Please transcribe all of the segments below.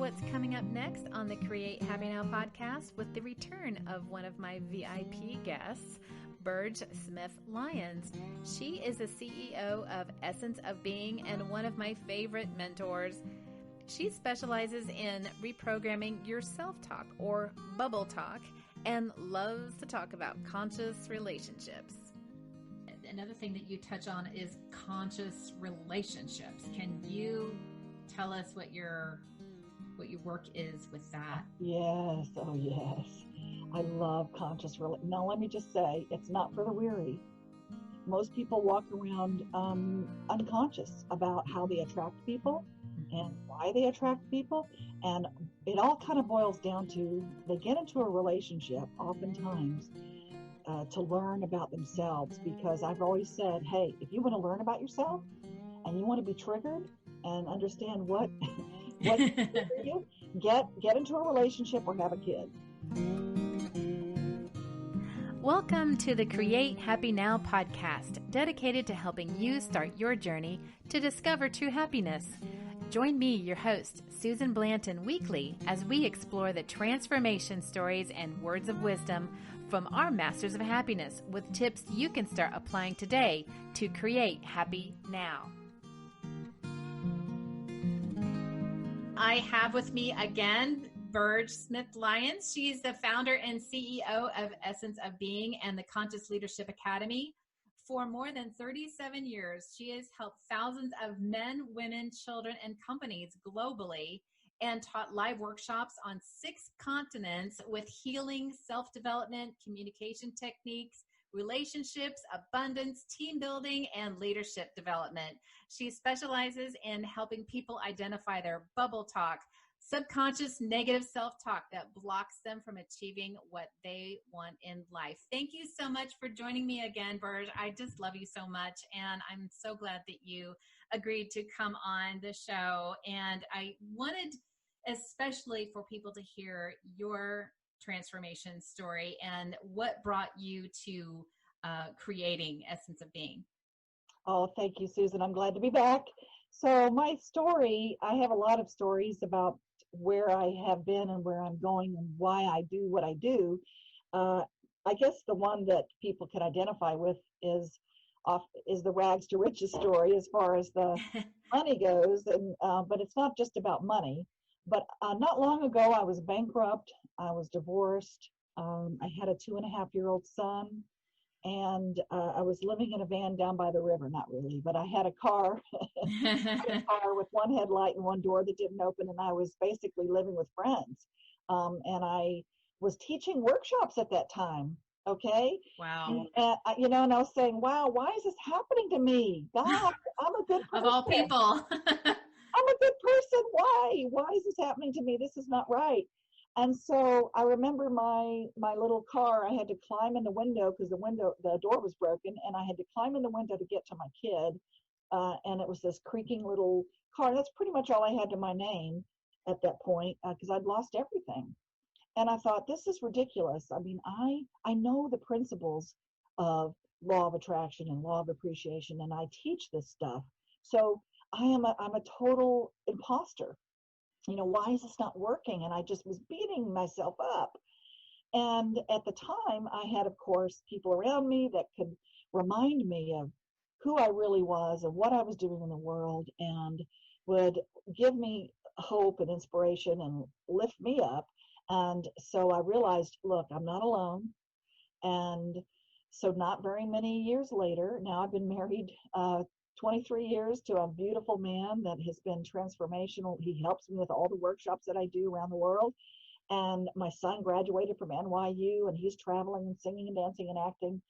what's coming up next on the Create Happy Now podcast with the return of one of my VIP guests, Burge Smith-Lyons. She is the CEO of Essence of Being and one of my favorite mentors. She specializes in reprogramming your self-talk or bubble talk and loves to talk about conscious relationships. Another thing that you touch on is conscious relationships. Can you tell us what your work is with that? Yes. Oh, yes. I love conscious relationships. Now, let me just say, it's not for the weary. Most people walk around unconscious about how they attract people and why they attract people. And it all kind of boils down to they get into a relationship oftentimes to learn about themselves, because I've always said, hey, if you want to learn about yourself and you want to be triggered and understand what you get into a relationship or have a kid. Welcome to the Create Happy Now podcast, dedicated to helping you start your journey to discover true happiness. Join me, your host, Susan Blanton, weekly as we explore the transformation stories and words of wisdom from our masters of happiness with tips you can start applying today to create happy now. I have with me again Burge Smith-Lyons. She's the founder and CEO of Essence of Being and the Conscious Leadership Academy. For more than 37 years, she has helped thousands of men, women, children, and companies globally and taught live workshops on 6 continents with healing, self-development, communication techniques, relationships, abundance, team building, and leadership development. She specializes in helping people identify their bubble talk, subconscious negative self-talk that blocks them from achieving what they want in life. Thank you so much for joining me again, Burge. I just love you so much, and I'm so glad that you agreed to come on the show. And I wanted especially for people to hear your transformation story and what brought you to creating Essence of Being. Oh, thank you, Susan. I'm glad to be back. So my story, I have a lot of stories about where I have been and where I'm going and why I do what I do. I guess the one that people can identify with is the rags to riches story as far as the money goes. And but it's not just about money. But not long ago, I was bankrupt. I was divorced. I had a 2.5-year-old son. And I was living in a van down by the river, not really, but I had a car, with one headlight and one door that didn't open, and I was basically living with friends. And I was teaching workshops at that time, okay? Wow. And and I was saying, wow, why is this happening to me? God, I'm a good person. Of all people. I'm a good person. Why? Why is this happening to me? This is not right. And so I remember my little car, I had to climb in the window because the door was broken, and I had to climb in the window to get to my kid. And it was this creaking little car. That's pretty much all I had to my name at that point because I'd lost everything. And I thought, this is ridiculous. I mean, I know the principles of law of attraction and law of appreciation, and I teach this stuff. So I'm a total imposter. Why is this not working? And I just was beating myself up. And at the time, I had, of course, people around me that could remind me of who I really was and what I was doing in the world and would give me hope and inspiration and lift me up. And so I realized, look, I'm not alone. And so not very many years later, now I've been married 23 years to a beautiful man that has been transformational. He helps me with all the workshops that I do around the world. And my son graduated from NYU, and he's traveling and singing and dancing and acting,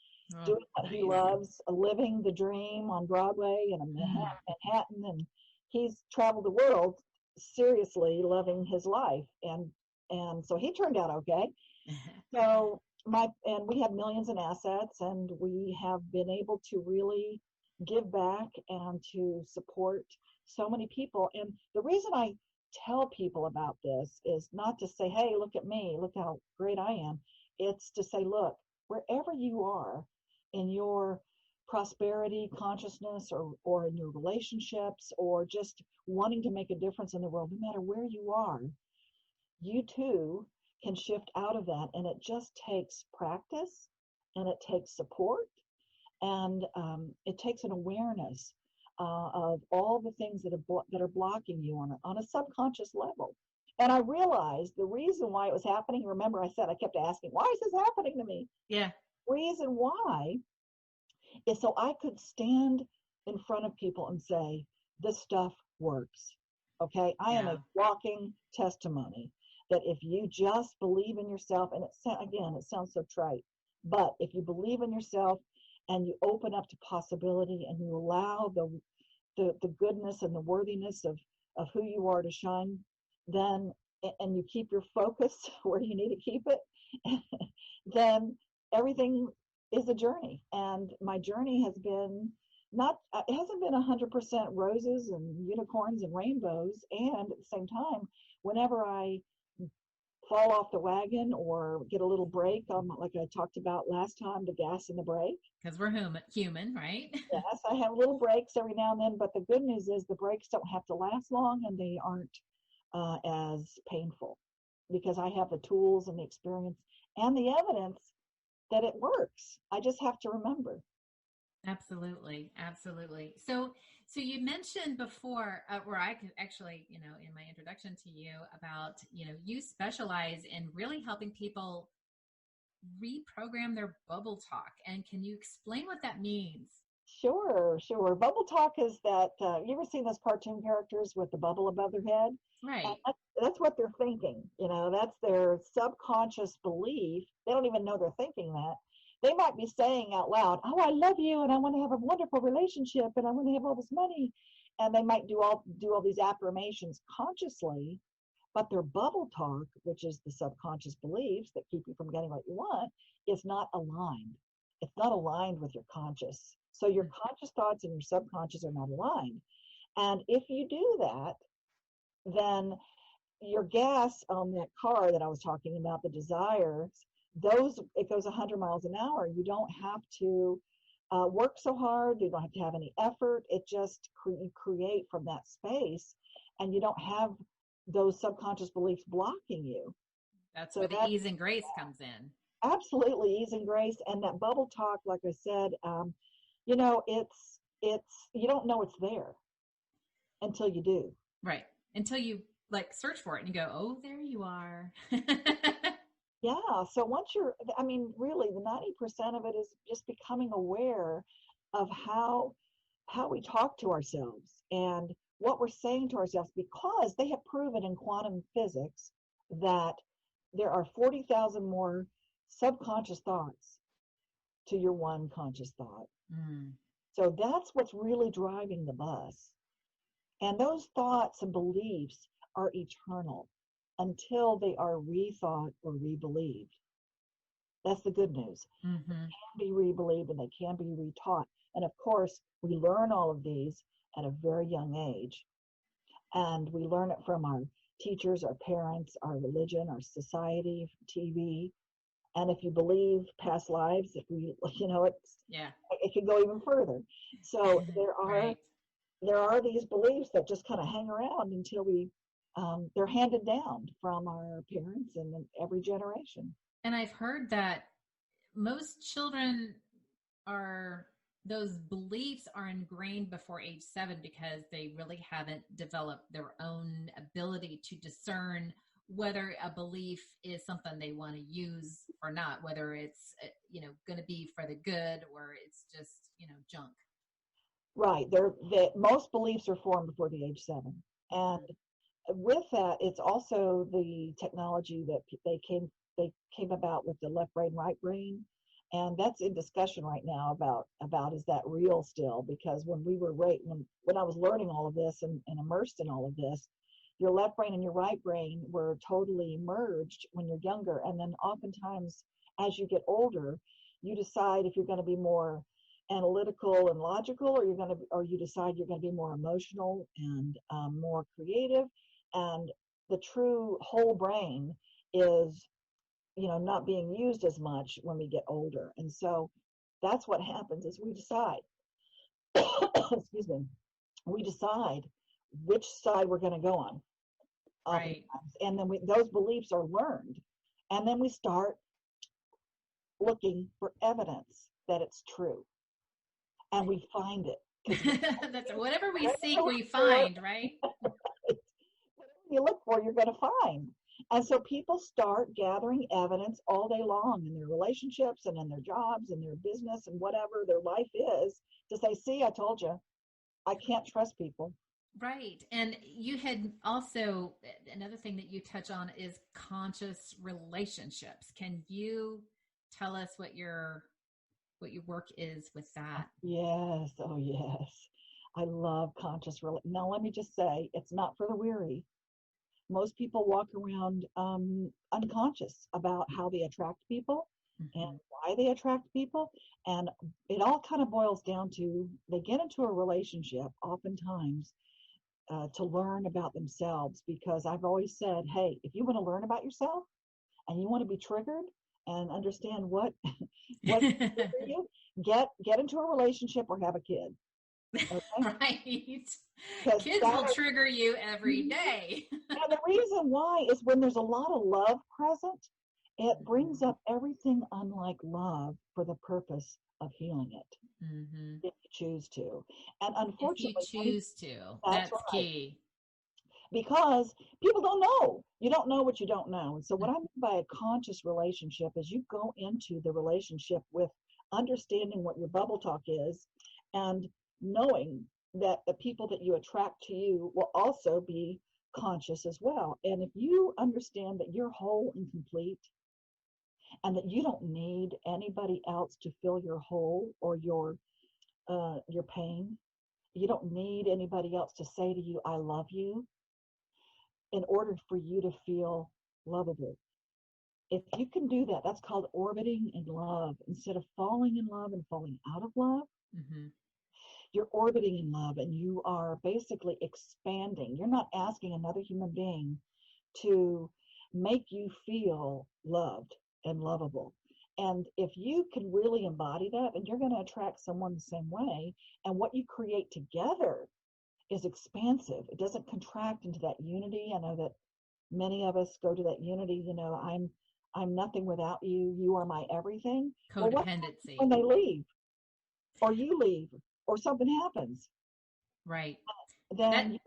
doing what he loves, living the dream on Broadway and in Manhattan. And he's traveled the world seriously loving his life. And so he turned out okay. So we have millions in assets, and we have been able to really give back and to support so many people. And the reason I tell people about this is not to say, hey, look at me, look how great I am. It's to say, look, wherever you are in your prosperity consciousness, or in your relationships, or just wanting to make a difference in the world, no matter where you are, you too can shift out of that. And it just takes practice, and it takes support, and it takes an awareness of all the things that are blocking you on a subconscious level. And I realized the reason why it was happening. Remember, I said I kept asking, why is this happening to me? Yeah. Reason why is so I could stand in front of people and say, this stuff works. Okay, I am a walking testimony that if you just believe in yourself, and it sounds so trite, but if you believe in yourself and you open up to possibility, and you allow the goodness and the worthiness of who you are to shine, then, and you keep your focus where you need to keep it, then everything is a journey. And my journey has been it hasn't been 100% roses and unicorns and rainbows. And at the same time, whenever I fall off the wagon or get a little break on, like I talked about last time, the gas and the brake. Because we're human, right? Yes, I have little breaks every now and then, but the good news is the breaks don't have to last long, and they aren't as painful, because I have the tools and the experience and the evidence that it works. I just have to remember. Absolutely. So you mentioned before, where I could actually, in my introduction to you about, you specialize in really helping people reprogram their bubble talk. And can you explain what that means? Sure. Bubble talk is that, you ever seen those cartoon characters with the bubble above their head? Right. That's what they're thinking. That's their subconscious belief. They don't even know they're thinking that. They might be saying out loud, oh, I love you, and I want to have a wonderful relationship, and I want to have all this money. And they might do all these affirmations consciously, but their bubble talk, which is the subconscious beliefs that keep you from getting what you want, is not aligned. It's not aligned with your conscious. So your conscious thoughts and your subconscious are not aligned. And if you do that, then your gas on that car that I was talking about, the desires, it goes 100 miles an hour. You don't have to work so hard. You don't have to have any effort. It just you create from that space, and you don't have those subconscious beliefs blocking you. That's where the ease and grace comes in. Absolutely, ease and grace. And that bubble talk, like I said, it's you don't know it's there until you do. Right. Until you search for it and you go, oh, there you are. Yeah. So once really the 90% of it is just becoming aware of how we talk to ourselves and what we're saying to ourselves, because they have proven in quantum physics that there are 40,000 more subconscious thoughts to your one conscious thought. So that's what's really driving the bus. And those thoughts and beliefs are eternal until they are rethought or rebelieved. That's the good news. They can be rebelieved, and they can be retaught. And of course, we learn all of these at a very young age. And we learn it from our teachers, our parents, our religion, our society, TV. And if you believe past lives, it can go even further. So there are these beliefs that just kind of hang around until they're handed down from our parents and every generation. And I've heard that most children those beliefs are ingrained before age 7, because they really haven't developed their own ability to discern whether a belief is something they want to use or not, whether it's, going to be for the good or it's just, junk. Right. Most beliefs are formed before the age 7. And with that, it's also the technology that they came about with the left brain, right brain. And that's in discussion right now about is that real still? Because when we were when I was learning all of this and immersed in all of this, your left brain and your right brain were totally merged when you're younger. And then oftentimes as you get older, you decide if you're going to be more analytical and logical, or you decide you're going to be more emotional and more creative. And the true whole brain is not being used as much when we get older. And so that's what happens, is we decide. excuse me, we decide which side we're going to go on Right. oftentimes. And then those beliefs are learned. And then we start looking for evidence that it's true. And we find it. That's whatever we seek, we For, find, right? whatever you look for, you're going to find. And so people start gathering evidence all day long in their relationships and in their jobs and their business and whatever their life is to say, see, I told you, I can't trust people. Right. And you had also, another thing that you touch on is conscious relationships. Can you tell us what your work is with that? Yes. Oh, yes. I love conscious. Now, let me just say, it's not for the weary. Most people walk around unconscious about how they attract people and why they attract people. And it all kind of boils down to they get into a relationship oftentimes to learn about themselves, because I've always said, hey, if you want to learn about yourself and you want to be triggered and understand what you get into a relationship or have a kid. Okay? Right. Because Kids will trigger you every day. and the reason why is when there's a lot of love present, it brings up everything unlike love for the purpose of healing it. If you choose to. And unfortunately, if you choose to, that's right. key. Because people don't know. You don't know what you don't know. And so what I mean by a conscious relationship is you go into the relationship with understanding what your bubble talk is and knowing that the people that you attract to you will also be conscious as well. And if you understand that you're whole and complete and that you don't need anybody else to fill your hole or your pain, you don't need anybody else to say to you, I love you, in order for you to feel lovable. If you can do that, that's called orbiting in love. Instead of falling in love and falling out of love, you're orbiting in love and you are basically expanding. You're not asking another human being to make you feel loved and lovable. And if you can really embody that, then you're going to attract someone the same way. And what you create together is expansive. It doesn't contract into that unity. I know that many of us go to that unity, you know, I'm nothing without you. You are my everything. Codependency. Well, when they leave or you leave or something happens. Right. Then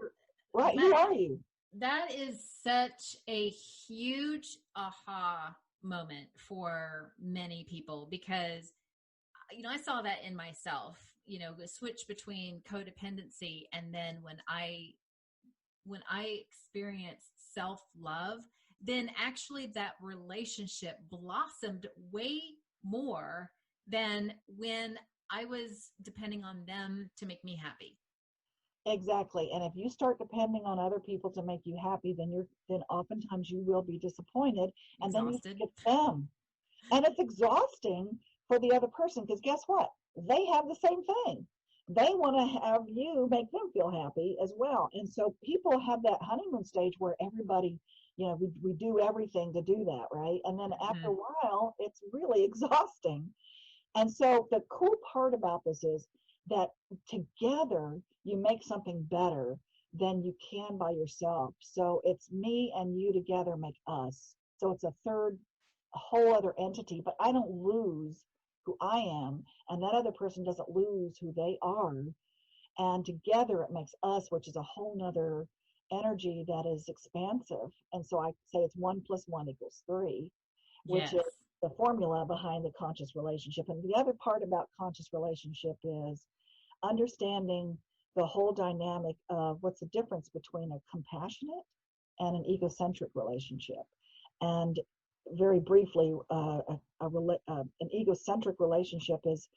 who are you? That is such a huge aha moment for many people because, you know, I saw that in myself, you know, the switch between codependency and then when I experienced self-love, then actually that relationship blossomed way more than when I was depending on them to make me happy. Exactly. And if you start depending on other people to make you happy, then oftentimes you will be disappointed and Exhausted. Then you forget them. And it's exhausting for the other person because guess what? They have the same thing. They want to have you make them feel happy as well. And so people have that honeymoon stage where everybody, you know, we do everything to do that, right? And then after a while, it's really exhausting. And so the cool part about this is that together you make something better than you can by yourself. So it's me and you together make us. So it's a whole other entity, but I don't lose who I am, and that other person doesn't lose who they are. And together it makes us, which is a whole nother energy that is expansive. And so I say it's 1 + 1 = 3, which is the formula behind the conscious relationship. And the other part about conscious relationship is understanding the whole dynamic of what's the difference between a compassionate and an egocentric relationship. And very briefly, an egocentric relationship is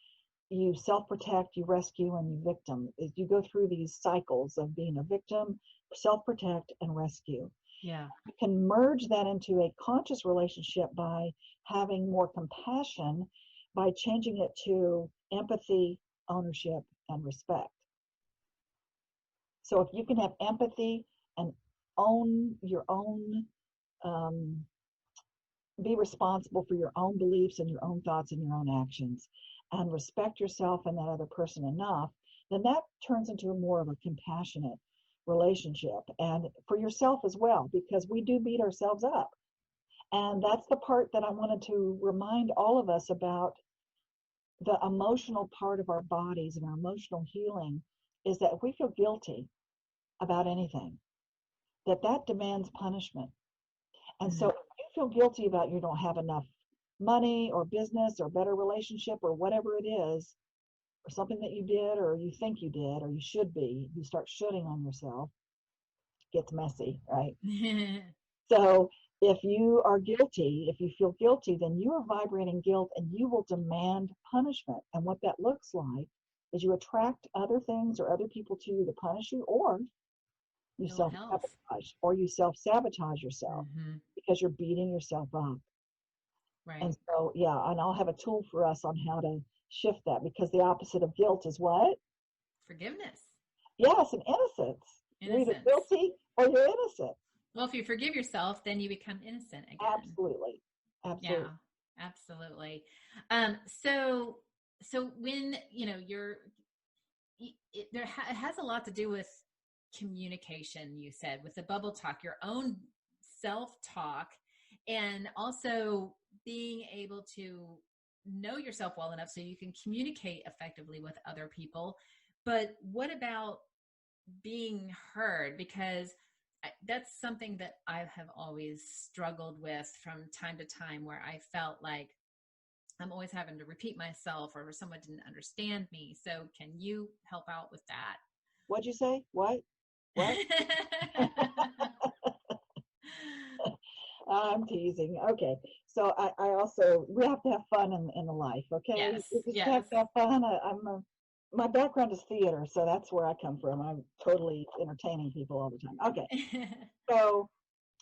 you self-protect, you rescue, and you victim. You go through these cycles of being a victim, self-protect, and rescue. Yeah. You can merge that into a conscious relationship by having more compassion, by changing it to empathy, ownership, and respect. So if you can have empathy and own your own, be responsible for your own beliefs and your own thoughts and your own actions, and respect yourself and that other person enough then that turns into more of a compassionate relationship, and for yourself as well, because we do beat ourselves up. And that's the part that I wanted to remind all of us about. The emotional part of our bodies and our emotional healing is that if we feel guilty about anything, that demands punishment. And so if you feel guilty about you don't have enough money or business or better relationship or whatever it is, or something that you did or you think you did or you should be, you start shooting on yourself, it gets messy, right? So if you are guilty, if you feel guilty, then you are vibrating guilt and you will demand punishment. And what that looks like is you attract other things or other people to you to punish you, or you self-sabotage, or you self-sabotage yourself because you're beating yourself up. Right. And so, yeah, and I'll have a tool for us on how to shift that, because the opposite of guilt is what? Forgiveness. Yes, and innocence. You're either guilty or you're innocent. Well, if you forgive yourself, then you become innocent again. Absolutely. Absolutely. Yeah, absolutely. So when, it has a lot to do with communication, you said, with the bubble talk, your own self-talk, and also being able to know yourself well enough so you can communicate effectively with other people. But what about being heard? Because that's something that I have always struggled with from time to time, where I felt like I'm always having to repeat myself or someone didn't understand me. So can you help out with that? What'd you say? What? I'm teasing. Okay. So I also, we have to have fun in the life. Okay. Yes. We just have to have fun. My background is theater, so that's where I come from. I'm totally entertaining people all the time. Okay. So,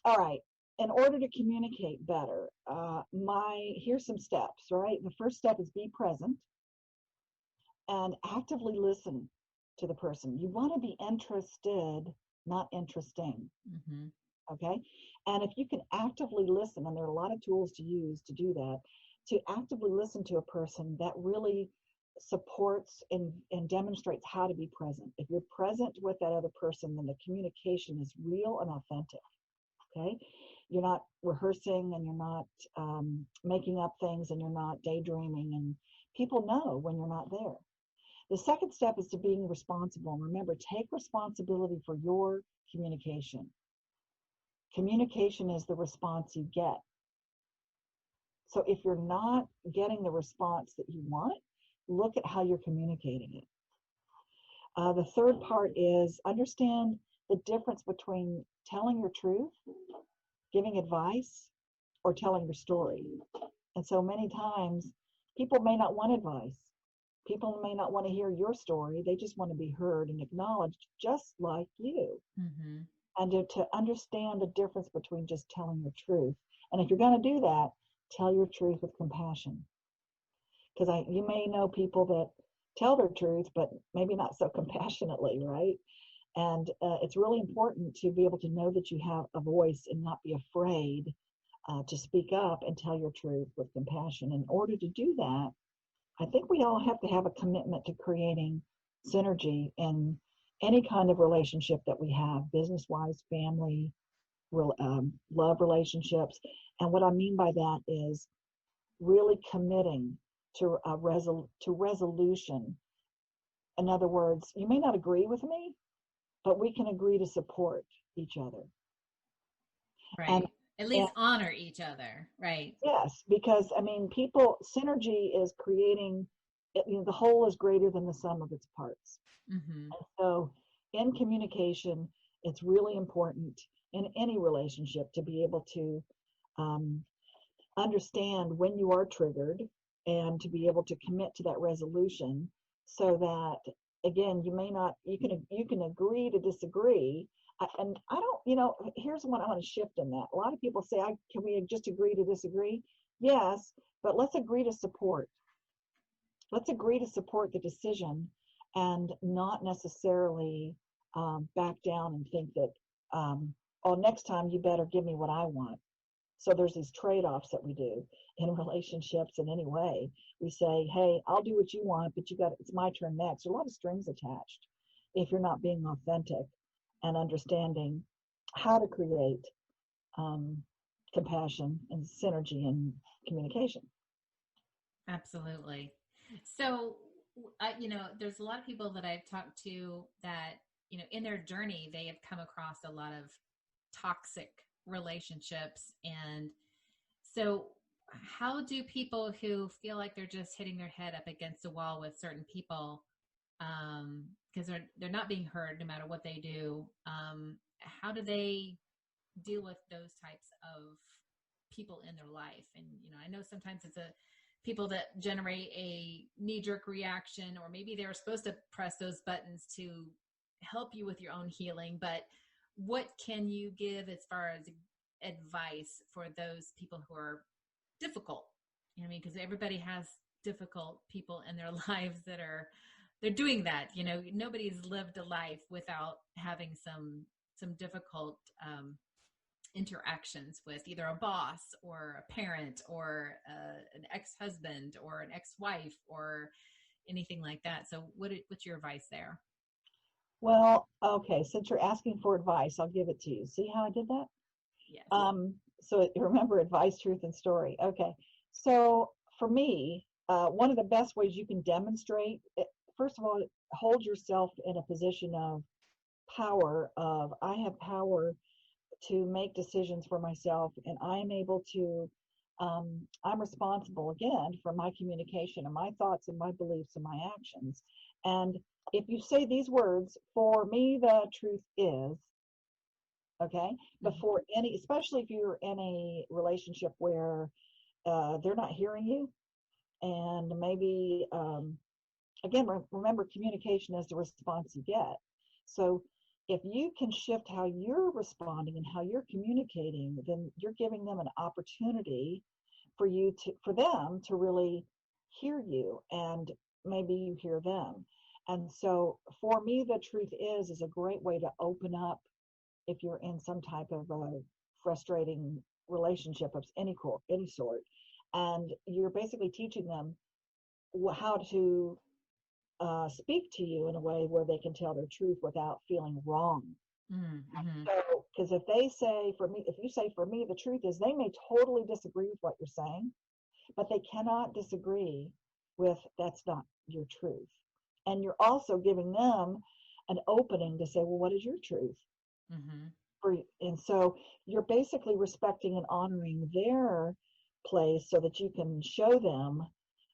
all right. In order to communicate better, here's some steps, right? The first step is be present and actively listen to the person. You want to be interested, not interesting. Okay. And if you can actively listen, and there are a lot of tools to use to do that, to actively listen to a person, that really supports and demonstrates how to be present. If you're present with that other person, then the communication is real and authentic. Okay. You're not rehearsing, and you're not making up things, and you're not daydreaming, and people know when you're not there. The second step is to being responsible. Remember, take responsibility for your communication. Communication is the response you get. So if you're not getting the response that you want, look at how you're communicating it. The third part is understand the difference between telling your truth, giving advice, or telling your story. And so many times people may not want advice. People may not want to hear your story. They just want to be heard and acknowledged just like you. And to understand the difference between just telling your truth. And if you're going to do that, tell your truth with compassion. Because you may know people that tell their truth, but maybe not so compassionately, right? And it's really important to be able to know that you have a voice and not be afraid to speak up and tell your truth with compassion. In order to do that, I think we all have to have a commitment to creating synergy in any kind of relationship that we have, business-wise, family, love relationships. And what I mean by that is really committing to resolution. In other words, you may not agree with me, but we can agree to support each other. Right. And at least honor each other. Right. Yes, because synergy is creating, the whole is greater than the sum of its parts. And so in communication, it's really important in any relationship to be able to understand when you are triggered and to be able to commit to that resolution, so that, again, you can agree to disagree. And I don't, here's what I want to shift in that. A lot of people say, can we just agree to disagree? Yes, but let's agree to support. Let's agree to support the decision and not necessarily back down and think that, next time you better give me what I want. So there's these trade-offs that we do in relationships in any way. We say, hey, I'll do what you want, but it's my turn next. There's a lot of strings attached if you're not being authentic and understanding how to create compassion and synergy and communication. Absolutely. So, there's a lot of people that I've talked to that, in their journey, they have come across a lot of toxic relationships. And so how do people who feel like they're just hitting their head up against a wall with certain people, because they're not being heard no matter what they do, how do they deal with those types of people in their life? And, I know sometimes it's people that generate a knee-jerk reaction, or maybe they were supposed to press those buttons to help you with your own healing, but what can you give as far as advice for those people who are difficult? Because everybody has difficult people in their lives they're doing that. Nobody's lived a life without having some difficult interactions with either a boss or a parent or an ex-husband or an ex-wife or anything like that. So what's your advice there? Well, okay, since you're asking for advice, I'll give it to you. See how I did that? Yes. So remember, advice, truth, and story. Okay. So for me, one of the best ways you can demonstrate, first of all, hold yourself in a position of power, of I have power to make decisions for myself, and I'm able to, I'm responsible again for my communication and my thoughts and my beliefs and my actions. And if you say these words, for me, the truth is, okay, before any, especially if you're in a relationship where they're not hearing you, and maybe, again, remember, communication is the response you get. So if you can shift how you're responding and how you're communicating, then you're giving them an opportunity for them to really hear you, and maybe you hear them. And so for me, the truth is a great way to open up if you're in some type of frustrating relationship of any sort. And you're basically teaching them how to speak to you in a way where they can tell their truth without feeling wrong. Mm-hmm. So, because if you say for me, the truth is, they may totally disagree with what you're saying, but they cannot disagree with that's not your truth. And you're also giving them an opening to say, well, what is your truth? Mm-hmm. And so you're basically respecting and honoring their place so that you can show them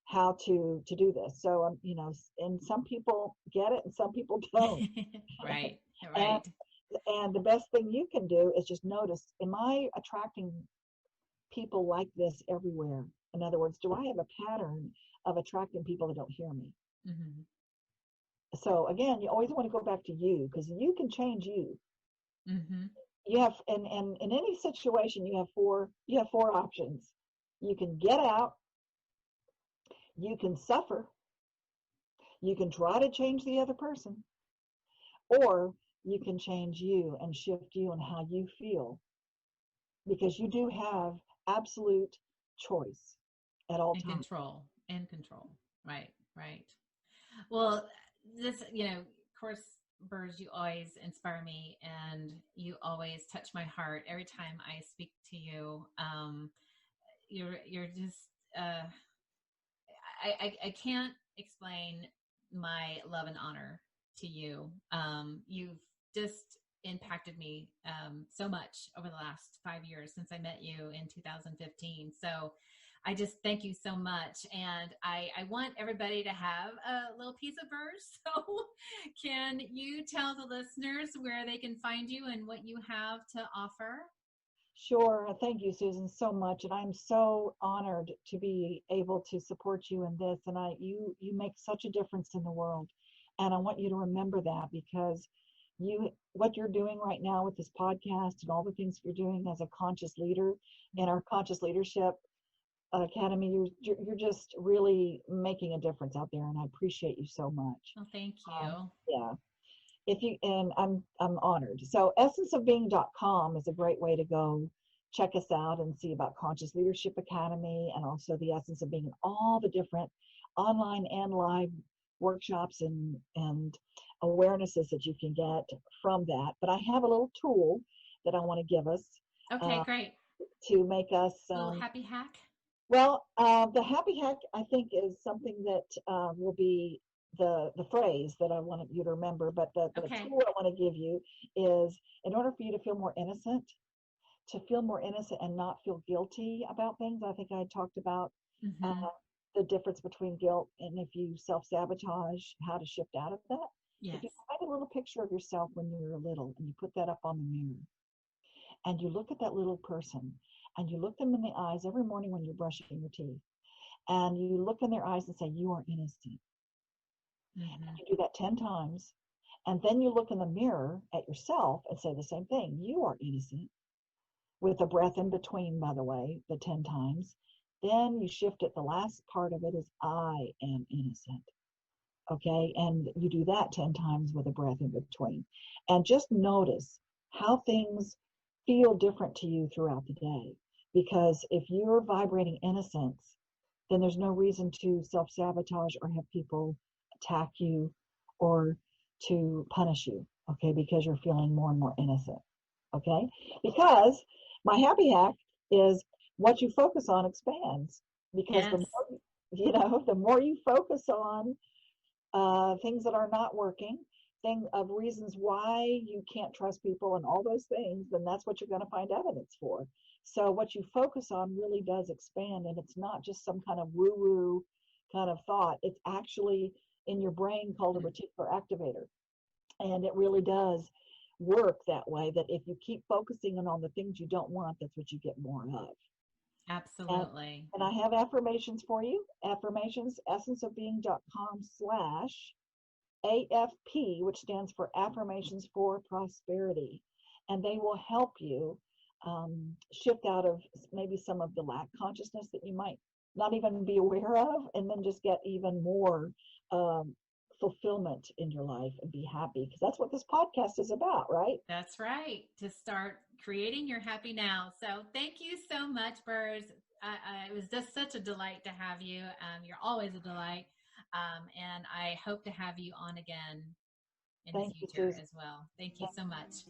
how to do this. So, and some people get it and some people don't. Right. And the best thing you can do is just notice, am I attracting people like this everywhere? In other words, do I have a pattern of attracting people that don't hear me? Mm-hmm. So again, you always want to go back to you, because you can change you. Mm-hmm. You have, and in any situation, you have four options. You can get out, you can suffer, you can try to change the other person, or you can change you and shift you and how you feel, because you do have absolute choice at all times. Control. Right. Well, this, of course, Burge, you always inspire me, and you always touch my heart every time I speak to you. You're just, I can't explain my love and honor to you. You've just impacted me so much over the last 5 years since I met you in 2015. So I just thank you so much. And I want everybody to have a little piece of Burge. So can you tell the listeners where they can find you and what you have to offer? Sure. Thank you, Susan, so much. And I'm so honored to be able to support you in this. And you make such a difference in the world. And I want you to remember that, because what you're doing right now with this podcast and all the things you're doing as a conscious leader in our Conscious Leadership Academy, you're just really making a difference out there, and I appreciate you so much. Oh, thank you. Yeah. I'm honored. So essenceofbeing.com is a great way to go check us out and see about Conscious Leadership Academy and also the Essence of Being, and all the different online and live workshops and awarenesses that you can get from that. But I have a little tool that I want to give us. Okay, great. To make us a little happy hack. Well, the happy hack, I think, is something that will be the phrase that I want you to remember. But the tool I want to give you is, in order for you to feel more innocent, and not feel guilty about things. I think I talked about the difference between guilt and if you self-sabotage, how to shift out of that. Yes. If you find a little picture of yourself when you were little and you put that up on the mirror and you look at that little person and you look them in the eyes every morning when you're brushing your teeth and you look in their eyes and say, you are innocent. And you do that 10 times. And then you look in the mirror at yourself and say the same thing. You are innocent. With a breath in between, by the way, the 10 times. Then you shift it. The last part of it is, I am innocent. Okay? And you do that 10 times with a breath in between. And just notice how things feel different to you throughout the day. Because if you're vibrating innocence, then there's no reason to self-sabotage or have people attack you or to punish you. Okay? Because you're feeling more and more innocent. Okay? Because my happy hack is what you focus on expands, because the more you focus on things that are not working, of reasons why you can't trust people and all those things, then that's what you're going to find evidence for. So what you focus on really does expand, and it's not just some kind of woo-woo kind of thought. It's actually in your brain called a reticular activator, and it really does work that way, that if you keep focusing on the things you don't want, that's what you get more of. Absolutely. And I have affirmations for you. Affirmations, essenceofbeing.com/AFP, which stands for Affirmations for Prosperity. And they will help you shift out of maybe some of the lack consciousness that you might not even be aware of, and then just get even more fulfillment in your life and be happy, because that's what this podcast is about, right? That's right. To start creating your happy now. So thank you so much, Burge. It was just such a delight to have you. You're always a delight. And I hope to have you on again in the future as well. Thank you so much.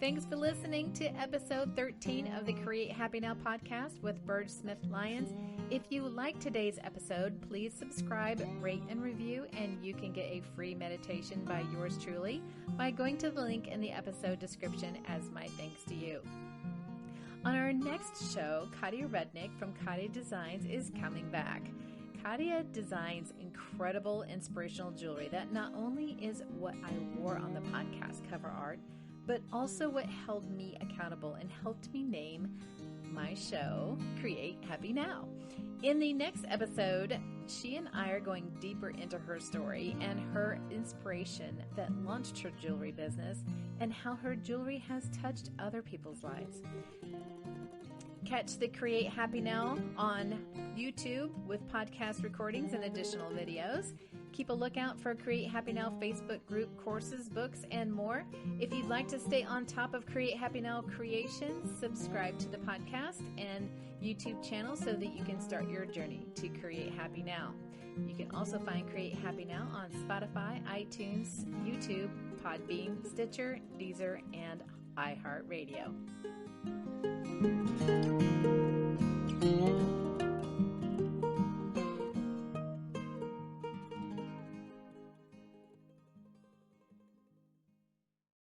Thanks for listening to episode 13 of the Create Happy Now podcast with Burge Smith-Lyons. If you like today's episode, please subscribe, rate, and review, and you can get a free meditation by yours truly by going to the link in the episode description as my thanks to you. On our next show, Katia Rudnick from Katia Designs is coming back. Katia designs incredible inspirational jewelry that not only is what I wore on the podcast cover art, but also what held me accountable and helped me name my show, Create Happy Now. In the next episode, she and I are going deeper into her story and her inspiration that launched her jewelry business and how her jewelry has touched other people's lives. Catch the Create Happy Now on YouTube with podcast recordings and additional videos. Keep a lookout for Create Happy Now Facebook group, courses, books, and more. If you'd like to stay on top of Create Happy Now creations, subscribe to the podcast and YouTube channel so that you can start your journey to Create Happy Now. You can also find Create Happy Now on Spotify, iTunes, YouTube, Podbean, Stitcher, Deezer, and iHeartRadio.